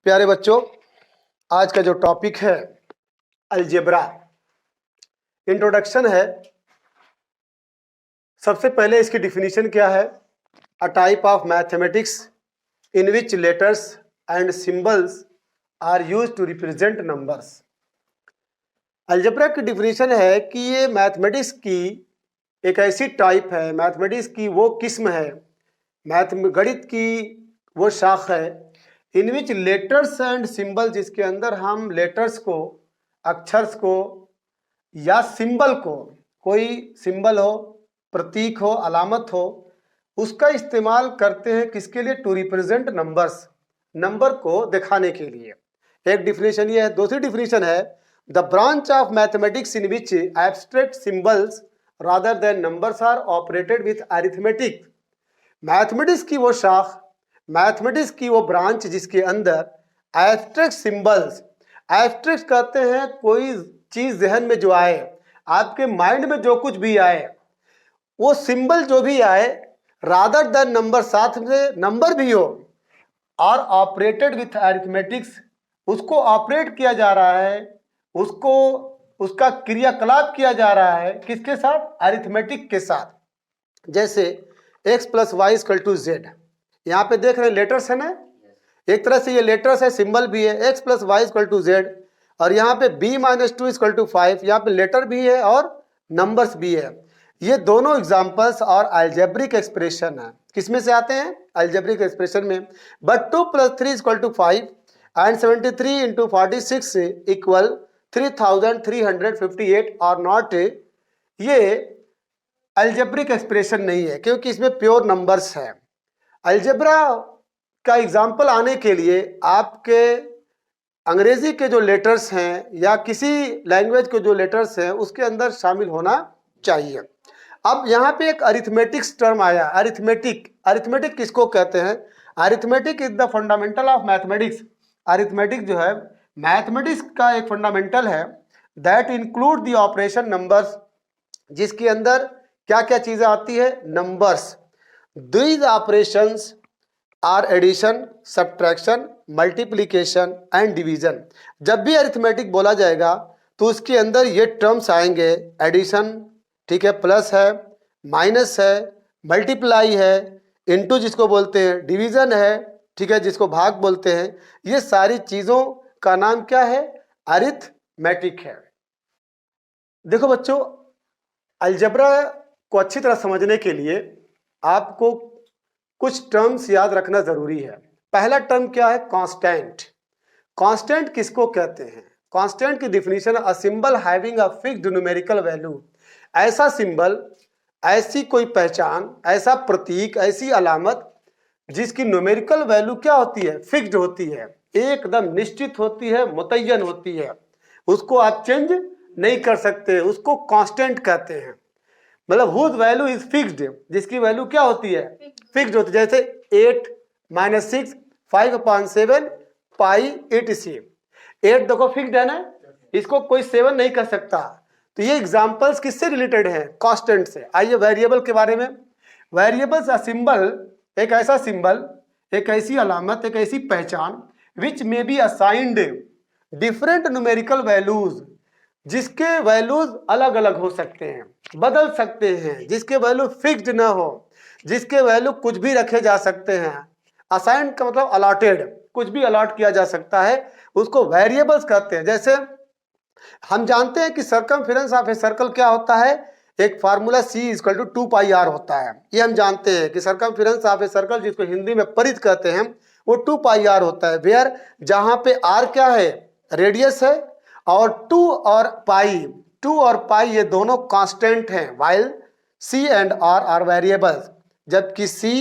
प्यारे बच्चों, आज का जो टॉपिक है अलजेब्रा, इंट्रोडक्शन है। सबसे पहले इसकी डिफिनीशन क्या है? A type of mathematics in which letters and symbols are used to represent numbers. Algebra की डिफिनीशन है कि ये मैथमेटिक्स की एक ऐसी टाइप है, मैथमेटिक्स की वो किस्म है, गणित की वो शाख है इन विच लेटर्स एंड सिंबल, जिसके अंदर हम लेटर्स को, अक्षर्स को या सिंबल को, कोई सिंबल हो, प्रतीक हो, अलामत हो, उसका इस्तेमाल करते हैं किसके लिए? टू रिप्रेजेंट नंबर्स, नंबर को दिखाने के लिए। एक डिफिनेशन ये है। दूसरी डिफिनेशन है the branch of mathematics in which abstract symbols rather than numbers are operated with arithmetic. Mathematics की वो शाख, मैथमेटिक्स की वो ब्रांच जिसके अंदर एब्स्ट्रैक्ट सिंबल्स, एब्स्ट्रैक्ट कहते हैं कोई चीज जहन में जो आए, आपके माइंड में जो कुछ भी आए, वो सिंबल जो भी आए, रादर देन नंबर, साथ में नंबर भी हो, और ऑपरेटेड विथ अरिथमेटिक्स, उसको ऑपरेट किया जा रहा है, उसको उसका क्रियाकलाप किया जा रहा है किसके साथ? अरिथमेटिक के साथ। जैसे x plus y equal to z, यहाँ पे देख रहे हैं लेटर्स है ना, एक तरह से ये लेटर्स है, सिंबल भी है, x plus y equal to z, और यहाँ पे b minus two equal to 5, यहाँ पे लेटर भी है और नंबर्स भी है। ये दोनों एग्जांपल्स और अलजेब्रिक एक्सप्रेशन है। किसमें से आते हैं? अलजेब्रिक एक्सप्रेशन में। But 2 plus 3 equal to 5 and 73 into 46 equal 3358 और नॉट, ये अलजेब्रिक एक्सप्रेशन नहीं है, क्योंकि इसमें प्योर नंबर्स है। अलजेब्रा का एग्जाम्पल आने के लिए आपके अंग्रेजी के जो लेटर्स हैं या किसी लैंग्वेज के जो लेटर्स हैं उसके अंदर शामिल होना चाहिए। अब यहाँ पे एक अरिथमेटिक्स टर्म आया, अरिथमेटिक। अरिथमेटिक किसको कहते हैं? Arithmetic is the fundamental of mathematics. Arithmetic जो है मैथमेटिक्स का एक फंडामेंटल है, that include the operation numbers, जिसके अंदर क्या क्या चीजें आती है? Numbers. These operations are addition, subtraction, multiplication and division. जब भी अरिथमेटिक बोला जाएगा तो उसके अंदर ये टर्म्स आएंगे, एडिशन, ठीक है, प्लस है, माइनस है, मल्टीप्लाई है, इनटू जिसको बोलते हैं, डिवीजन है, ठीक है, जिसको भाग बोलते हैं। ये सारी चीजों का नाम क्या है? अरिथमेटिक है। देखो बच्चों, अलजेब्रा को अच्छी तरह समझने के लिए आपको कुछ टर्म्स याद रखना जरूरी है। पहला टर्म क्या है? कांस्टेंट। कांस्टेंट किसको कहते हैं? कांस्टेंट की definition, a symbol having a fixed numerical value. ऐसा सिंबल, ऐसी कोई पहचान, ऐसा प्रतीक, ऐसी अलामत जिसकी न्यूमेरिकल वैल्यू क्या होती है? फिक्स्ड होती है, एकदम निश्चित होती है, मुतय्यन होती है, उसको आप चेंज नहीं कर सकते, उसको कांस्टेंट कहते हैं। मतलब हुज वैल्यू इज फिक्स्ड, जिसकी वैल्यू क्या होती है? फिक्स्ड होती है। जैसे 8 माइनस 6 5/7 पाई 80। 8 देखो फिक्स्ड है ना, इसको कोई 7 नहीं कर सकता। तो ये एग्जांपल्स किससे रिलेटेड है? कांस्टेंट से। आइए वेरिएबल के बारे में। वेरिएबल्स अ सिंबल, एक ऐसा सिंबल, एक ऐसी अलामत, एक ऐसी पहचान which may be assigned different numerical values, जिसके वैल्यूज अलग अलग हो सकते हैं, बदल सकते हैं, जिसके वैल्यू फिक्स्ड ना हो, जिसके वैल्यू कुछ भी रखे जा सकते हैं। असाइन का मतलब अलॉटेड, कुछ भी अलॉट किया जा सकता है, उसको वेरिएबल्स कहते हैं। जैसे हम जानते हैं कि सर्कमफेरेंस ऑफ ए सर्कल क्या होता है? एक formula C equal to 2πr होता है। ये हम जानते हैं कि सर्कमफेरेंस ऑफ ए सर्कल, जिसको हिंदी में परिध कहते हैं, वो 2πr होता है। वेयर, जहां पे r क्या है? रेडियस है, और 2 और पाई ये दोनों कांस्टेंट हैं, while C and R are variables, जबकि C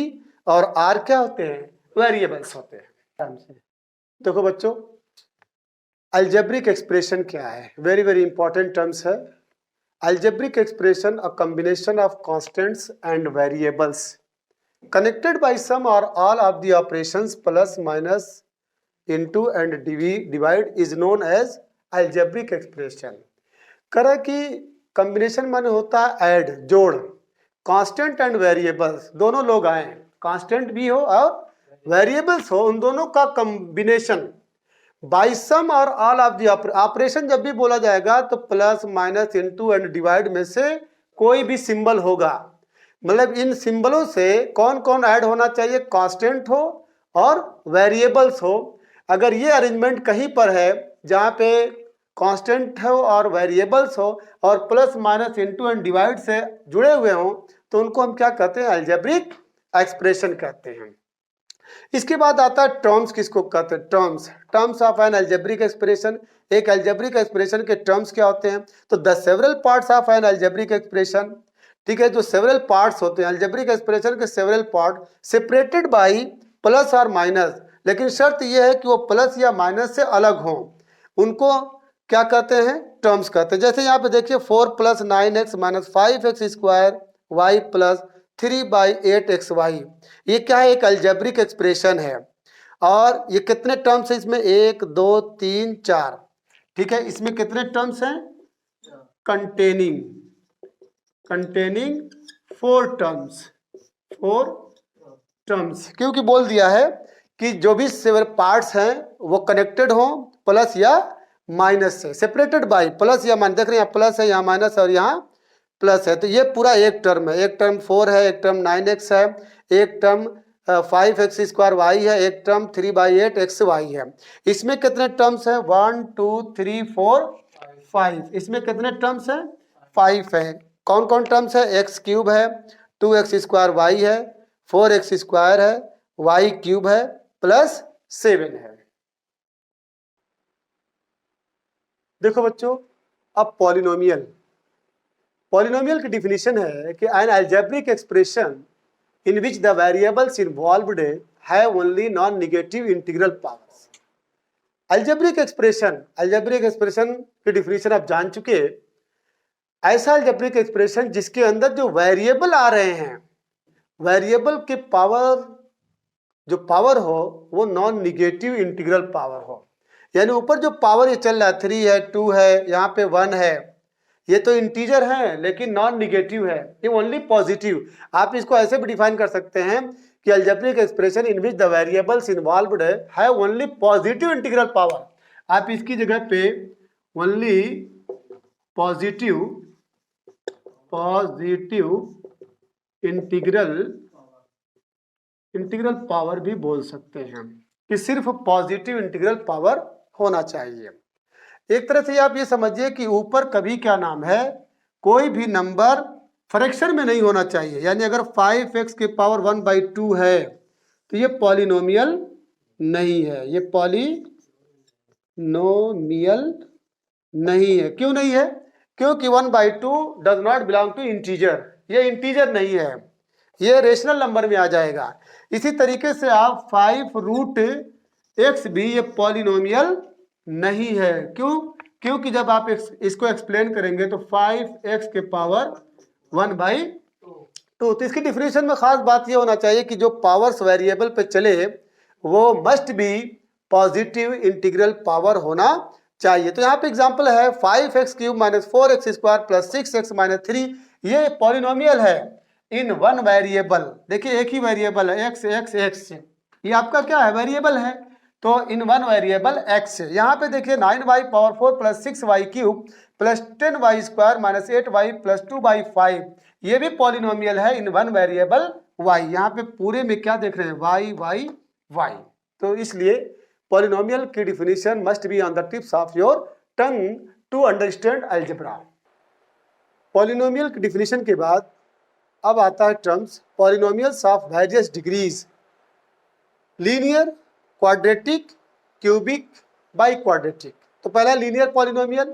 और R क्या होते हैं? वेरिएबल्स होते हैं। देखो बच्चों, अलजेब्रिक एक्सप्रेशन क्या है? वेरी वेरी इंपॉर्टेंट टर्म्स है। Algebraic expression, a combination of constants and variables connected by some or all of the operations plus minus into and divide is known as algebraic expression। करा कि combination माने होता है add, जोड़, constant and variables, दोनों लोग आए, constant भी हो और वेरिएबल्स हो, उन दोनों का कॉम्बिनेशन, बाई सम और ऑल ऑफ दी ऑपरेशन जब भी बोला जाएगा तो plus minus into and divide में से कोई भी सिंबल होगा, मतलब इन सिंबलों से कौन कौन ऐड होना चाहिए, कांस्टेंट हो और वेरिएबल्स हो। अगर ये अरेंजमेंट कहीं पर है जहाँ पे कांस्टेंट हो और वेरिएबल्स हो और plus minus into and divide से जुड़े हुए हों तो उनको हम क्या कहते हैं, अलजेब्रिक एक्सप्रेशन कहते हैं। इसके बाद आता है टर्म्स, किसको कहते हैं, terms. Terms of N algebraic expression, एक अलजेब्रिक एक्सप्रेशन के टर्म्स क्या होते हैं, तो the several parts of N algebraic expression, ठीक है, जो सेवरल पार्ट्स होते हैं अलजेब्रिक एक्सप्रेशन के several part separated by plus और माइनस, लेकिन शर्त यह है कि वो प्लस या माइनस से अलग हों, उनको क्या कहते हैं, टर्म्स कहते हैं। जैसे यहाँ पे देखिए 4 + 9x - 5x² y + 3/8xy, ये क्या है, एक अलजेब्रिक एक्सप्रेशन है और ये कितने टर्म्स है इसमें, 1 2 3 4, ठीक है, इसमें कितने टर्म्स हैं, कंटेनिंग 4 टर्म्स, क्योंकि बोल दिया है कि जो भी सेवर पार्ट्स हैं वो कनेक्टेड हों प्लस या माइनस से, सेपरेटेड बाय प्लस या माइनस, देख रहे हैं यहाँ प्लस है, यहाँ माइनस और यहाँ प्लस है, तो ये पूरा एक टर्म है, एक टर्म 4 है, एक टर्म 9x है, एक टर्म 5x² y है, एक टर्म 3/8xy है। इसमें कितने टर्म्स हैं, 1 2 3 4 5, इसमें कितने टर्म्स हैं, 5 है। कौन कौन टर्म्स है, x³ है, 2x² y है, 4x² है, y³ है, प्लस 7 है। देखो बच्चों, अब पॉलिनोमियल की डिफिनीशन है कि N algebraic expression in which the variables involved have only non negative integral powers. Algebraic expression की डिफिनीशन आप जान चुके, ऐसा अलजेब्रिक एक्सप्रेशन जिसके अंदर जो वेरिएबल आ रहे हैं, वेरिएबल के पावर, जो पावर हो वो नॉन निगेटिव इंटीग्रल पावर हो, यानी ऊपर जो पावर ये चल रहा है 3 है, 2 है, यहाँ पे 1 है, ये तो इंटीजर है लेकिन नॉन निगेटिव है, ये ओनली पॉजिटिव। आप इसको ऐसे भी डिफाइन कर सकते हैं कि algebraic expression in which the variables involved have only positive integral power. आप इसकी जगह पे ओनली पॉजिटिव इंटीग्रल पावर भी बोल सकते हैं कि सिर्फ पॉजिटिव इंटीग्रल पावर होना चाहिए। एक तरह से आप ये समझिए कि ऊपर कभी क्या नाम है, कोई भी नंबर फ्रैक्शन में नहीं होना चाहिए, यानी अगर 5x की पावर 1/2 है तो ये पॉलिनोमियल नहीं है, ये पॉलिनोमियल नहीं है। क्यों नहीं है, क्योंकि 1/2 does not belong to integer, ये इंटीजर नहीं है, ये रेशनल नंबर में आ जाएगा। इसी तरीके से आप 5√x भी ये पॉलिनोमियल नहीं है। क्यों, क्योंकि जब आप इसको एक्सप्लेन करेंगे तो 5x के पावर 1/2, तो इसकी डिफिनेशन में खास बात ये होना चाहिए कि जो पावर्स वेरिएबल पे चले वो must be positive integral power होना चाहिए। तो यहाँ पे एग्जांपल है 5x³ - 4x² + 6x - 3, ये पॉलिनोमियल है इन वन वेरिएबल। देखिए एक ही वेरिएबल है x, ये आपका क्या है, वेरिएबल है, तो इन वन वेरिएबल x है। यहाँ पे देखिए 9y⁴ + 6y³ + 10y² - 8y + 2/5, ये भी पॉलिनोमियल है इन वन वेरिएबल y। यहाँ पे पूरे में क्या देख रहे हैं, y। तो इसलिए पॉलिनोमियल की definition must be on the tips of your tongue to understand algebra. Polynomial की डिफिनीशन के बाद अब आता है terms polynomials of various degrees, linear, quadratic, cubic, biquadratic. तो पहला linear polynomial,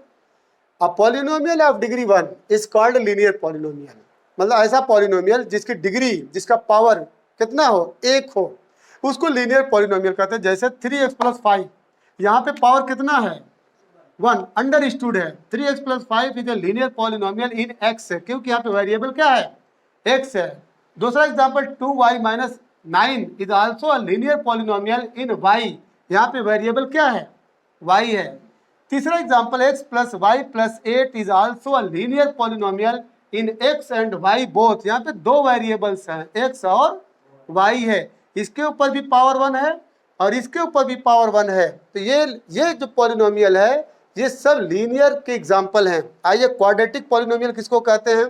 a polynomial of degree 1 is called linear polynomial, मतलब ऐसा पॉलिनोमियल जिसकी डिग्री, जिसका पावर कितना हो, 1 हो, उसको लीनियर पॉलिनोमियल कहते हैं। जैसे 3x + 5, यहाँ पे पावर कितना है, 1, अंडरस्टूड है 3x + 5 is a linear polynomial in x है, क्योंकि यहाँ पे वेरिएबल क्या है, x है। दूसरा example 2y - 9 is also a linear polynomial in y, यहाँ पे वेरिएबल क्या है, y है। तीसरा example x + y + 8 is also a linear polynomial in x and y both, यहाँ पे दो वेरिएबल्स हैं x और y है, इसके ऊपर भी पावर 1 है, और इसके ऊपर भी पावर 1 है। तो ये जो पॉलिनोमियल है ये सब लीनियर के एग्जाम्पल हैं। आइए क्वाड्रेटिक पॉलिनोमियल किसको कहते हैं?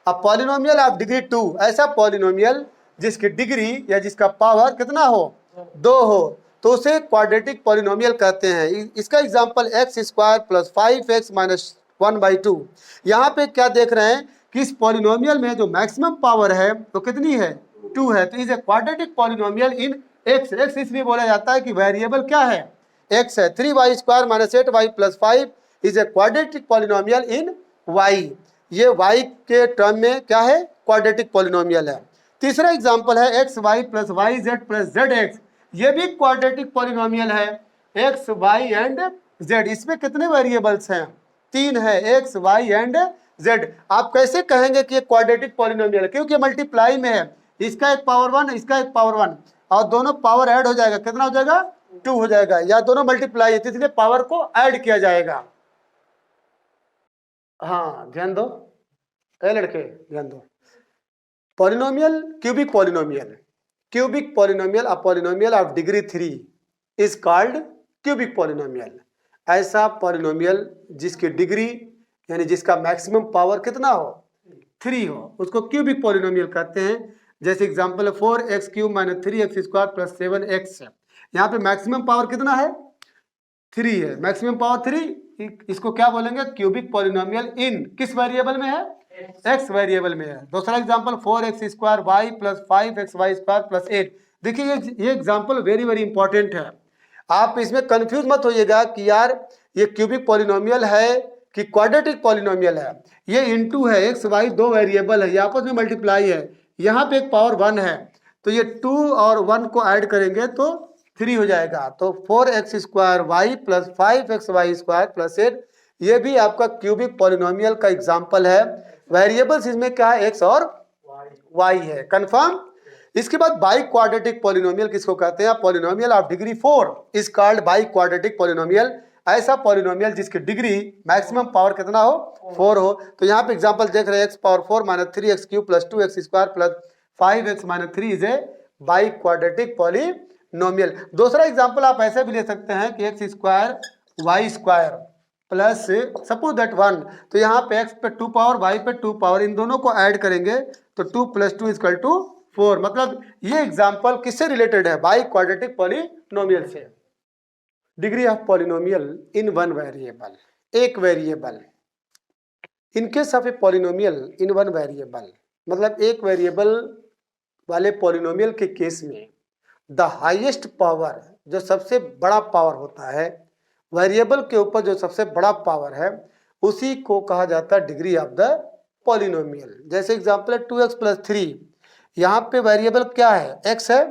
अब पॉलिनोमियल ऑफ डिग्री 2, ऐसा पॉलिनोमियल जिसकी डिग्री या जिसका पावर कितना हो, 2 हो, तो उसे क्वाड्रेटिक पॉलिनोमियल कहते हैं। इसका example x square plus 5x minus 1/2। यहाँ पे क्या देख रहे हैं कि इस पॉलिनोमियल में जो मैक्सिमम पावर है तो कितनी है, 2 है। तो is a quadratic polynomial in x. X इसलिए बोला जाता है कि वेरिएबल क्या है, एक्स है। 3y square minus 8y plus 5 is a quadratic polynomial in y. ये y के टर्म में क्या है, क्वाड्रेटिक पॉलिनोमियल है। तीसरा एग्जांपल है x y plus y z plus z x. ये भी क्वाड्रेटिक पॉलिनोमियल है, एक्स वाई एंड जेड। इसमें कितने वेरिएबल्स हैं, 3 है, एक्स वाई एंड जेड। आप कैसे कहेंगे कि ये क्वाड्रेटिक पॉलिनोमियल है? क्योंकि मल्टीप्लाई में है, इसका एक पावर 1 इसका एक पावर 1 और दोनों पावर ऐड हो जाएगा, कितना हो जाएगा, 2 हो जाएगा। या दोनों मल्टीप्लाई है इसलिए पावर को ऐड किया जाएगा। हाँ ध्यान दो लड़के, ध्यान दो। Polynomial, cubic polynomial, cubic polynomial, a polynomial of degree 3 is called cubic polynomial. ऐसा पॉलिनोमियल जिसकी डिग्री यानी जिसका मैक्सिमम पावर कितना हो, 3 हो, उसको क्यूबिक पॉलिनोमियल कहते हैं। जैसे एग्जांपल है 4x cube minus 3x square plus 7x है। यहाँ पे मैक्सिमम पावर कितना है, 3 है, मैक्सिमम पावर 3। इसको क्या बोलेंगे, क्यूबिक पॉलिनोमियल इन किस वेरिएबल में है, x वेरिएबल में है। दूसरा example 4x square y plus 5xy square plus 8। देखिए ये एग्जांपल वेरी वेरी इंपॉर्टेंट है। आप इसमें कंफ्यूज मत होइएगा कि यार ये क्यूबिक पॉलिनोमियल है कि क्वाड्रेटिक पॉलिनोमियल है। ये इनटू है, एक्स वाई 2 वेरिएबल है, ये आपस में मल्टीप्लाई है, यहाँ पे एक पावर 1 है, तो ये 2 और 1 को ऐड करेंगे तो 3 हो जाएगा। तो 4x square y plus 5xy square plus 8 ये भी आपका क्यूबिक पॉलिनोमियल का एग्जाम्पल है। वेरिएबल्स इसमें क्या है, x और y है, कंफर्म। इसके बाद बाई क्वाड्रेटिक पॉलिनोमियल किसको कहते हैं, polynomial of degree 4 is called by quadratic polynomial. ऐसा पॉलिनोमियल जिसकी डिग्री मैक्सिमम पावर कितना हो, 4 हो। तो यहाँ पे एग्जांपल देख रहे हैं, x power 4 minus 3x cube plus 2x square plus 5x minus 3 is a by quadratic polynomial. दूसरा एग्जांपल आप ऐसे भी ले सकते हैं कि x square y square plus suppose that 1, तो यहाँ पे x पे 2 पावर y पे 2 पावर, इन दोनों को ऐड करेंगे तो 2 प्लस 2 इक्वल टू 4। मतलब ये एग्जांपल किससे रिलेटेड है, बाई क्वाड्रेटिक पॉलिनोमियल से। Degree of polynomial in one variable, एक variable. In case of a polynomial in one variable, मतलब एक वेरिएबल वाले पॉलिनोमियल के केस में द हाईएस्ट पावर, जो सबसे बड़ा पावर होता है, वेरिएबल के ऊपर जो सबसे बड़ा पावर है उसी को कहा जाता है डिग्री ऑफ द पॉलिनोमियल। जैसे एग्जांपल है 2x प्लस 3, यहाँ पे वेरिएबल क्या है, x है,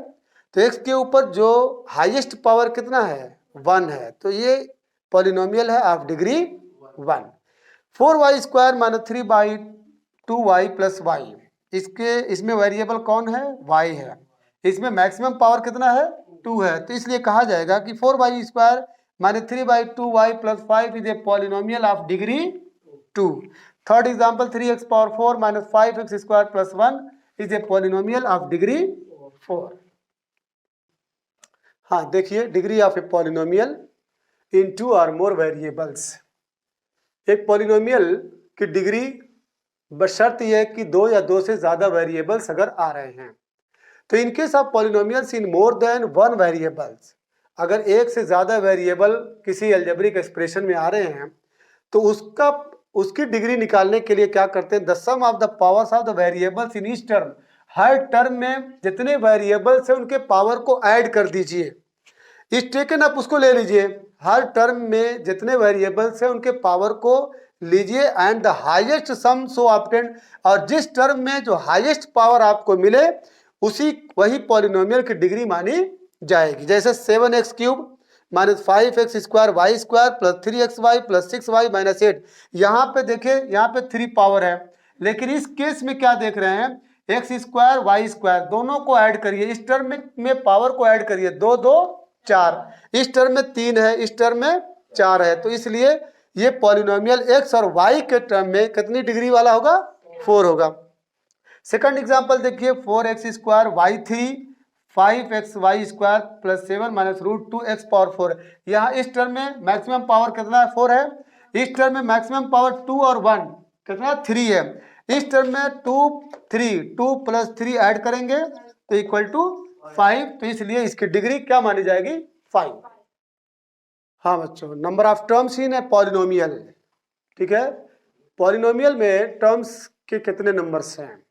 तो x के ऊपर जो हाईएस्ट पावर कितना है, 1 है, तो ये पॉलिनोमियल है of degree 1। 4y square minus 3/2y plus y, इसमें वेरिएबल कौन है, y है, इसमें मैक्सिमम पावर कितना है, 2 है, तो इसलिए कहा जाएगा कि 4y square minus 3/2y plus 5 is a polynomial of degree 2। Third example 3x power 4 minus 5x square plus 1 is a polynomial of degree 4। हाँ देखिए, डिग्री ऑफ ए पॉलिनोमियल इन 2 और मोर वेरिएबल्स। एक पॉलिनोमियल की डिग्री बशर्त यह है कि 2 या 2 से ज्यादा वेरिएबल्स अगर आ रहे हैं। तो इन case of polynomials in more than 1 variables, अगर एक से ज्यादा वेरिएबल किसी अलजेब्रिक एक्सप्रेशन में आ रहे हैं तो उसकी डिग्री निकालने के लिए क्या करते हैं, the sum of the powers of the variables in each term, हर टर्म में जितने वेरिएबल्स हैं उनके पावर को ऐड कर दीजिए। इस टेकन आप उसको ले लीजिए, हर टर्म में जितने वेरिएबल्स हैं उनके पावर को लीजिए and the highest sum so obtained, और जिस टर्म में जो हाईएस्ट पावर आपको मिले वही पॉलिनोमियल की डिग्री मानी जाएगी। जैसे 7x cube minus 5x square y square plus 3xy plus 6y minus 8। यहाँ पे देखिए, यहाँ पे 3 पावर है, लेकिन इस केस में क्या देख रहे हैं, एक्स स्क्वायर वाई स्क्वायर दोनों को ऐड करिए, इस टर्म में पावर को ऐड करिए, 2 2 4, इस टर्म में 3 है, इस टर्म में 4 है, तो इसलिए ये पॉलिनोमियल x और y के टर्म में कितनी डिग्री वाला होगा, 4 होगा। सेकंड एग्जांपल देखिए 4x square y 3 5xy² plus 7 minus root 2x power 4। यहाँ इस टर्म में मैक्सिमम पावर कितना है? 4 है। इस टर्म में मैक्सिमम पावर 2 और 1 कितना? 3 है। इस टर्म में 2 प्लस 3 ऐड करेंगे तो इक्वल टू 5, तो इसलिए इसकी डिग्री क्या मानी जाएगी? 5। हाँ बच्चों, number of terms in a polynomial, ठीक है। पॉलिनोमियल में टर्म्स के कितने नंबर्स हैं?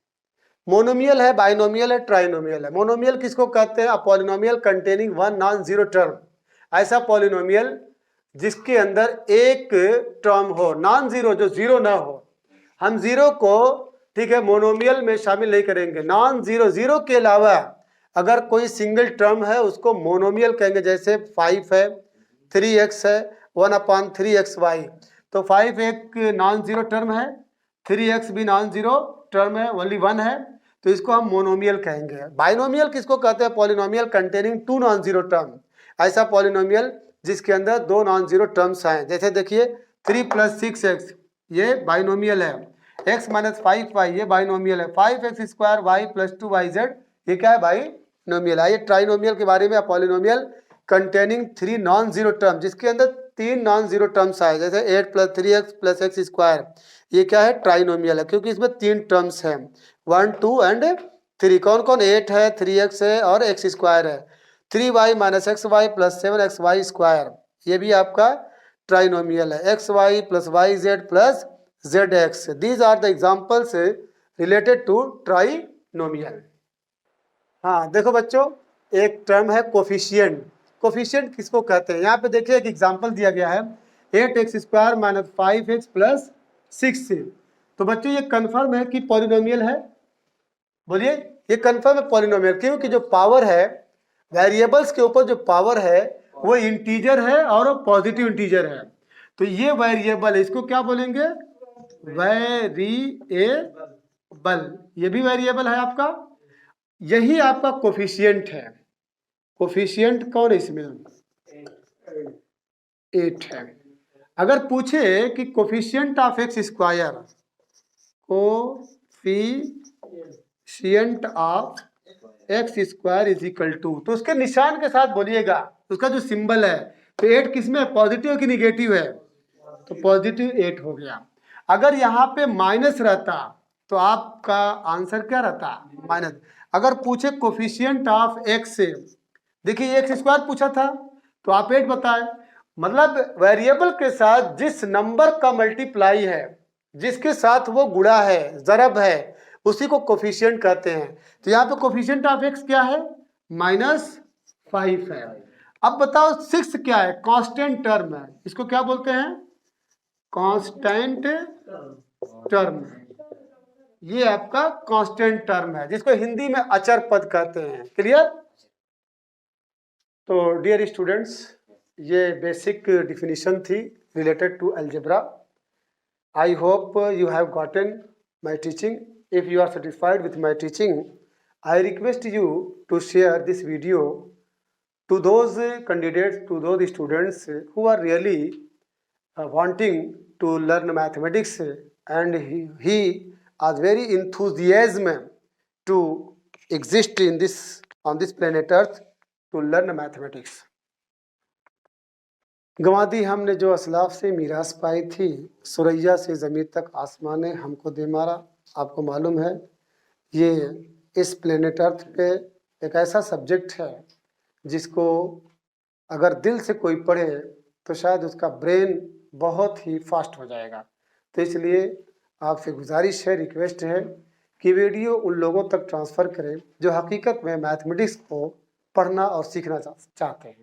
मोनोमियल है, बाइनोमियल है, ट्राइनोमियल है। मोनोमियल किसको कहते हैं? A polynomial containing one non zero term. ऐसा पॉलिनोमियल जिसके अंदर एक टर्म हो नॉन जीरो, जो जीरो ना हो। हम जीरो को, ठीक है, मोनोमियल में शामिल नहीं करेंगे। नॉन जीरो, जीरो के अलावा अगर कोई सिंगल टर्म है उसको मोनोमियल कहेंगे। जैसे 5 है, 3x है, 1/3xy। तो 5 एक नॉन जीरो टर्म है, 3x भी नॉन जीरो टर्म है, ओनली 1 है, तो इसको हम मोनोमियल कहेंगे। बाइनोमियल किसको कहते हैं? Polynomial containing 2 non zero term. ऐसा पॉलिनोमियल जिसके अंदर 2 नॉन जीरो टर्म्स आए। जैसे देखिए 3 + 6x, ये बाइनोमियल है। x - 5y, ये बाइनोमियल है। 5x² y + 2yz, ये क्या है? बाइनोमियल। आइए ट्राइनोमियल के बारे में। Polynomial containing 3 non zero term, जिसके अंदर 3 नॉन जीरो टर्म्स आए। जैसे 8 + 3x + x², ये क्या है? ट्राइनोमियल है, क्योंकि इसमें 3 टर्म्स हैं, 1, 2 एंड 3। कौन कौन? 8 है, 3x है और x² है। 3y - xy + 7xy², ये भी आपका ट्राइनोमियल है। xy + yz + zx, these are the examples related to trinomial. हाँ देखो बच्चों, एक टर्म है कोफिशिएंट। कोफिशिएंट किसको कहते हैं? यहाँ पे देखिए एक एग्जाम्पल दिया गया है, 8x² - 5x + 6। तो बच्चों ये कंफर्म है कि पॉलिनोमियल है? बोलिए, ये कंफर्म है पॉलिनोमियल, क्योंकि जो पावर है, वेरिएबल्स के ऊपर जो पावर है वो इंटीजर है और पॉजिटिव इंटीजर है। तो ये वेरिएबल है, इसको क्या बोलेंगे? वेरिएबल। ये भी वेरिएबल है आपका, यही आपका कोफिशिएंट है। कोफिशिएंट कौन है इसमें? 8 है। अगर पूछे कि coefficient of x², coefficient of x² = तो उसके निशान के साथ बोलिएगा, उसका जो सिंबल है। तो 8 किसमें? पॉजिटिव कि निगेटिव है? तो पॉजिटिव 8 हो गया। अगर यहाँ पे माइनस रहता तो आपका आंसर क्या रहता? माइनस। अगर पूछे कोफिशिएंट ऑफ x, देखिए x² पूछा था तो आप 8 बताए। मतलब वेरिएबल के साथ जिस नंबर का मल्टीप्लाई है, जिसके साथ वो गुणा है, जरब है, उसी को कोफिशिएंट कहते हैं। तो यहाँ पे कोफिशिएंट ऑफ x क्या है? -5 है। अब बताओ 6 क्या है? कांस्टेंट टर्म है, इसको क्या बोलते हैं? Constant term. ये आपका कांस्टेंट टर्म है, जिसको हिंदी में अचर पद कहते हैं। क्लियर? तो डियर स्टूडेंट्स, ये बेसिक डिफिनीशन थी related to algebra. I hope you have gotten my teaching. If you are satisfied with my teaching, I request you to share this video to those candidates, to those students who are really wanting to learn mathematics, and he has very enthusiasm to exist in this, on this planet Earth, to learn mathematics. गंवा दी हमने जो असलाफ से मीरास पाई थी, सुरैया से ज़मीन तक आसमान ने हमको दे मारा। आपको मालूम है ये इस प्लेनेट अर्थ पे एक ऐसा सब्जेक्ट है जिसको अगर दिल से कोई पढ़े तो शायद उसका ब्रेन बहुत ही फास्ट हो जाएगा। तो इसलिए आपसे गुजारिश है, रिक्वेस्ट है कि वीडियो उन लोगों तक ट्रांसफ़र करें जो हकीकत में मैथमेटिक्स को पढ़ना और सीखना चाहते हैं।